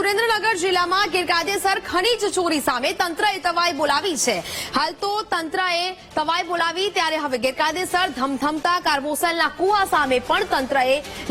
સુરેન્દ્રનગર જિલ્લામાં ગેરકાયદેસર ખનીજ ચોરી સામે તંત્રએ તવાઈ બોલાવી છે। હાલ તો તંત્રએ તવાઈ બોલાવી ત્યારે હવે ગેરકાયદેસર ધમધમતા કાર્બોસેલના કુવા સામે પણ તંત્રએ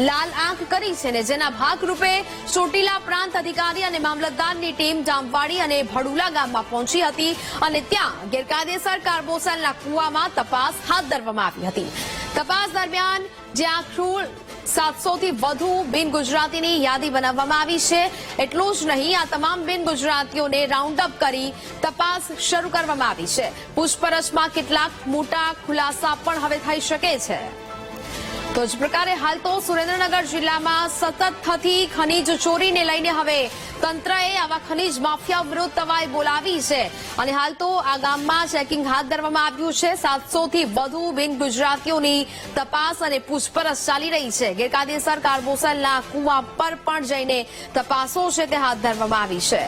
લાલ આંખ કરી છે ને જેના ભાગરૂપે ચોટીલા પ્રાંત અધિકારી અને મામલતદારની ટીમ જામવાડી અને ભડુલા ગામમાં પહોંચી હતી અને ત્યાં ગેરકાયદેસર કાર્બોસેલના કુવામાં તપાસ હાથ ધરવામાં આવી હતી। તપાસ દરમિયાન જ્યાં કુલ 700 થી વધુ બિન ગુજરાતીની યાદી બનાવવામાં આવી છે। એટલું જ નહીં, આ તમામ બિન ગુજરાતીઓને રાઉન્ડ અપ કરી તપાસ શરૂ કરવામાં આવી છે। પૂછપરછમાં કેટલાક મોટા ખુલાસા પણ હવે થઈ શકે છે। તો જ પ્રકારે હાલ તો સુરેન્દ્રનગર જિલ્લામાં સતત થતી ખનીજ ચોરીને લઈને હવે તંત્રએ આવા ખનીજ માફિયા વિરુદ્ધ તવાઈ બોલાવી છે અને હાલ તો આ ગામમાં ચેકિંગ હાથ ધરવામાં આવ્યું છે। 700 થી વધુ બિન ગુજરાતીઓની તપાસ અને પૂછપરછ ચાલી રહી છે। ગેરકાયદેસર કાર્બોસેલના કુવા પર પણ જઈને તપાસો છે તે હાથ ધરવામાં આવી છે।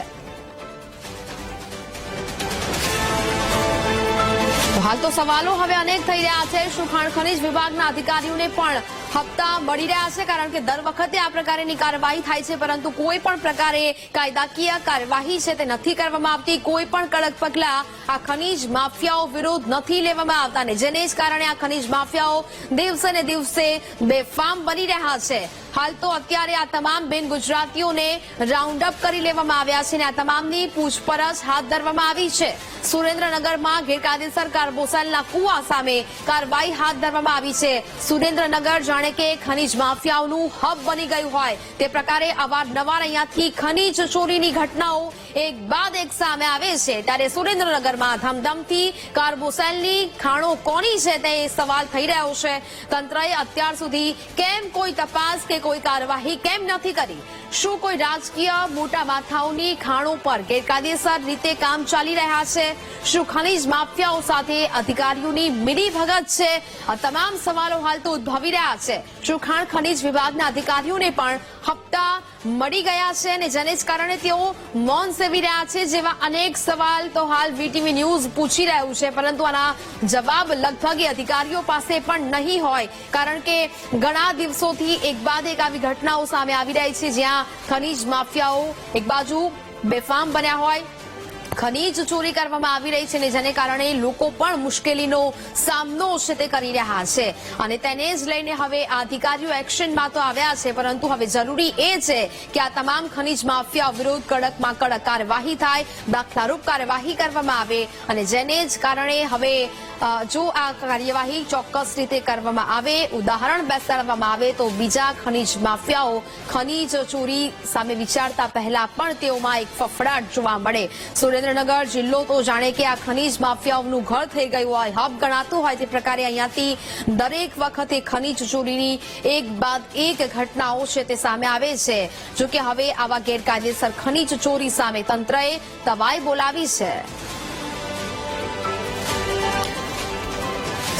હાલ તો સવાલો હવે અનેક થઈ રહ્યા છે। શું ખાણ ખનીજ વિભાગના અધિકારીઓને પણ હપ્તા મળી રહ્યા છે? કારણ કે દર વખતે આ પ્રકારની કાર્યવાહી થાય છે પરંતુ કોઈ પણ પ્રકારે કાયદાકીય કાર્યવાહી છે તે નથી કરવામાં આવતી। કોઈ પણ કડક પગલાં આ ખનીજ માફિયાઓ વિરુદ્ધ નથી લેવામાં આવતા ને જેને જ કારણે આ ખનીજ માફિયાઓ દિવસે ને દિવસે બેફામ બની રહ્યા છે। હાલ તો અત્યારે આ તમામ બિન ગુજરાતીઓને રાઉન્ડ અપ કરી લેવામાં આવ્યા છે અને આ તમામની પૂછપરછ હાથ ધરવામાં આવી છે। સુરેન્દ્રનગરમાં ગેરકાયદેસર કાર્બોસેલના કુવા સામે કાર્યવાહી હાથ ધરવામાં આવી છે। સુરેન્દ્રનગર જાણે કે ખનીજ માફિયાઓનું હબ બની ગયું હોય તે પ્રકારે અવારનવાર અહીંયાથી ખનીજ ચોરીની ઘટનાઓ એક બાદ એક સામે આવે છે ત્યારે સુરેન્દ્રનગરમાં ધમધમથી કાર્બોસેલની ખાણો કોની છે તે સવાલ થઈ રહ્યો છે। તંત્રએ અત્યાર સુધી કેમ કોઈ તપાસ કે કોઈ કાર્યવાહી કેમ નથી કરી? શું કોઈ રાજકીય મોટા માથાઓની ખાણો પર ગેરકાયદેસર રીતે કામ ચાલી રહ્યા છે? શું ખનીજ માફિયાઓ સાથે અધિકારીઓની મિલીભગત છે? આ તમામ સવાલો હાલ તો ઉદ્ભવી રહ્યા છે। શું ખાણ ખનીજ વિભાગના અધિકારીઓને પણ હપ્તા મળી ગયા છે અને જેને જ કારણે તેઓ મૌન સેવી રહ્યા છે જેવા અનેક સવાલ તો હાલ વીટીવી ન્યૂઝ પૂછી રહ્યું છે પરંતુ આના જવાબ લગભગ એ અધિકારીઓ પાસે પણ નહીં હોય કારણ કે ઘણા દિવસોથી એક બાદ એક આવી ઘટનાઓ સામે આવી રહી છે જ્યાં ખનીજ માફિયાઓ એક બાજુ બેફામ બન્યા હોય, ખનીજ ચોરી કરવામાં આવી રહી છે ને જેને કારણે લોકો પણ મુશ્કેલીનો સામનો છે તે કરી રહ્યા છે અને તેને જ લઈને હવે આ અધિકારીઓ એક્શનમાં તો આવ્યા છે પરંતુ હવે જરૂરી એ છે કે આ તમામ ખનીજ માફિયા વિરુદ્ધ કડકમાં કડક કાર્યવાહી થાય, દાખલારૂપ કાર્યવાહી કરવામાં આવે અને જેને જ કારણે હવે જો આ કાર્યવાહી ચોક્કસ રીતે કરવામાં આવે, ઉદાહરણ બેસાડવામાં આવે તો બીજા ખનીજ માફિયાઓ ખનીજ ચોરી સામે વિચારતા પહેલા પણ તેઓમાં એક ફફડાટ જોવા મળે। સુરેન્દ્રનગર જિલ્લો તો જાણે કે આ ખનીજ માફિયાઓનું ઘર થઈ ગયું હોય, હબ ગણાતું હોય તે પ્રકારે અહીંયાથી દરેક વખતે ખનીજ ચોરીની એક બાદ એક ઘટનાઓ છે તે સામે આવે છે। જોકે હવે આવા ગેરકાયદેસર ખનીજ ચોરી સામે તંત્રએ તવાઈ બોલાવી છે।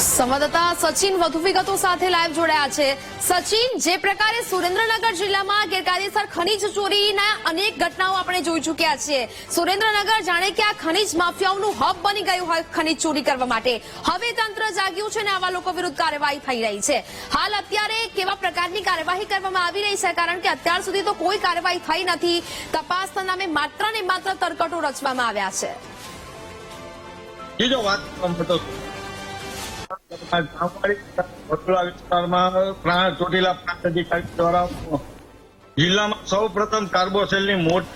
સંવાદદાતા સચિન વધુ વિગતો સાથે લાઈવ જોડાયા છે। સચિન, જે પ્રકારે સુરેન્દ્રનગર જિલ્લામાં ગેરકાયદેસર ખનીજ ચોરીના અનેક ઘટનાઓ આપણે જોઈ ચૂક્યા છીએ, સુરેન્દ્રનગર જાણે કે આ ખનીજ માફિયાઓનું હબ બની ગયું હોય ખનીજ ચોરી કરવા માટે, હવે તંત્ર જાગ્યું છે અને આવા લોકો વિરુદ્ધ કાર્યવાહી થઈ રહી છે। હાલ અત્યારે કેવા પ્રકારની કાર્યવાહી કરવામાં આવી રહી છે? કારણ કે અત્યાર સુધી તો કોઈ કાર્યવાહી થઈ નથી, તપાસના નામે માત્ર ને માત્ર તરકટો રચવામાં આવ્યા છે। ચોટીલા પ્રાંત અધિકારી દ્વારા જિલ્લામાં સૌ પ્રથમ કાર્બોસેલની મોટી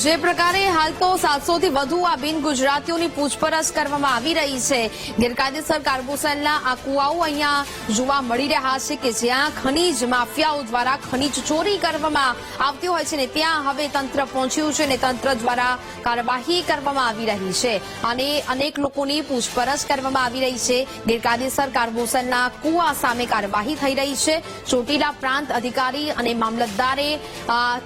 જે પ્રકારે હાલ તો 700 થી વધુ આ બિન ગુજરાતીઓની પૂછપરછ કરવામાં આવી રહી છે। ગેરકાયદેસર કાર્બોસેલના આ કુવાઓ અહીંયા જોવા મળી રહ્યા છે કે જ્યાં ખનીજ માફિયાઓ દ્વારા ખનીજ ચોરી કરવામાં આવતી હોય છે ને ત્યાં હવે તંત્ર પહોંચ્યું છે અને તંત્ર દ્વારા કાર્યવાહી કરવામાં આવી રહી છે અને અનેક લોકોની પૂછપરછ કરવામાં આવી રહી છે। ગેરકાયદેસર કાર્બોસેલના કુવા સામે કાર્યવાહી થઈ રહી છે। ચોટીલા પ્રાંત અધિકારી અને મામલતદારે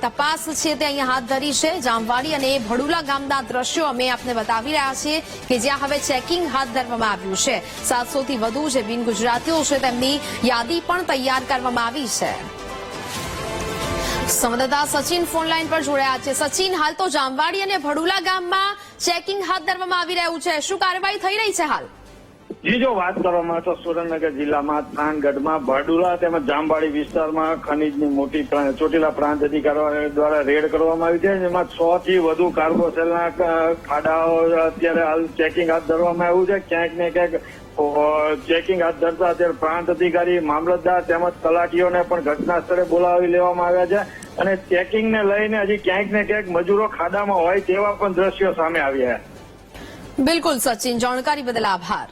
તપાસ છે તે અહીંયા હાથ ધરી છે। જામવાડી અને ભડુલા ગામના દ્રશ્યો અમે આપને બતાવી રહ્યા છીએ કે જ્યાં હવે ચેકિંગ હાથ ધરવામાં આવ્યું છે. 700 થી વધુ જે બિન ગુજરાતીઓ છે તેમની યાદી પણ તૈયાર કરવામાં આવી છે. સંવાદદાતા સચિન ફોનલાઈન પર જોડાયા છે. સચિન, હાલ તો જામવાડી અને ભડુલા ગામમાં ચેકિંગ હાથ ધરવામાં આવી રહ્યું છે. શું કાર્યવાહી થઈ રહી છે હાલ? જી, જો વાત કરવામાં તો સુરેન્દ્રનગર જિલ્લામાં થાનગઢમાં ભડુલા તેમજ જામવાડી વિસ્તારમાં ખનીજની મોટી ચોટીલા પ્રાંત અધિકારીઓ દ્વારા રેડ કરવામાં આવી છે, જેમાં 100 થી વધુ કાર્ગો સેલના ખાડાઓ અત્યારે હાલ ચેકિંગ હાથ ધરવામાં આવ્યું છે. ક્યાંક ને ક્યાંક ચેકિંગ હાથ ધરતા અત્યારે પ્રાંત અધિકારી, મામલતદાર તેમજ તલાટીઓને પણ ઘટના સ્થળે બોલાવી લેવામાં આવ્યા છે અને ચેકિંગને લઈને હજી ક્યાંક ને ક્યાંક મજૂરો ખાડામાં હોય તેવા પણ દ્રશ્યો સામે આવ્યા છે. બિલકુલ સચિન, જાણકારી બદલ આભાર.